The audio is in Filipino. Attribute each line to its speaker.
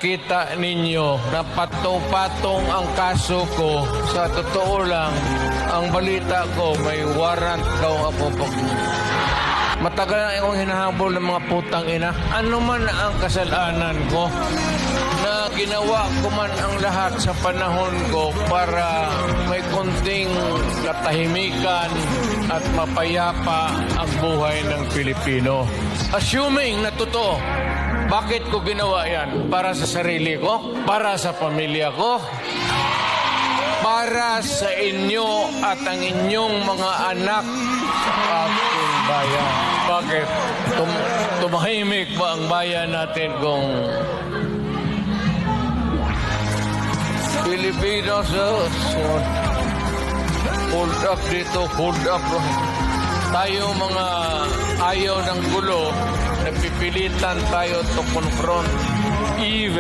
Speaker 1: Kita ninyo na patong-patong ang kaso ko. Sa totoo lang, ang balita ko may warrant daw ako pag... Matagal na akong hinahabol ng mga putang ina. Ano man ang kasalanan ko na ginawa ko man ang lahat sa panahon ko para may konting katahimikan at mapayapa ang buhay ng Pilipino. Assuming na totoo, bakit ko ginawa yan? Para sa sarili ko? Para sa pamilya ko? Para sa inyo at ang inyong mga anak sa ating bayan. Bakit? Tumahimik ba ang bayan natin kung Pilipinos? Hold up dito, hold up. Tayo mga ayaw ng gulo, napipilitan tayo to confront evil.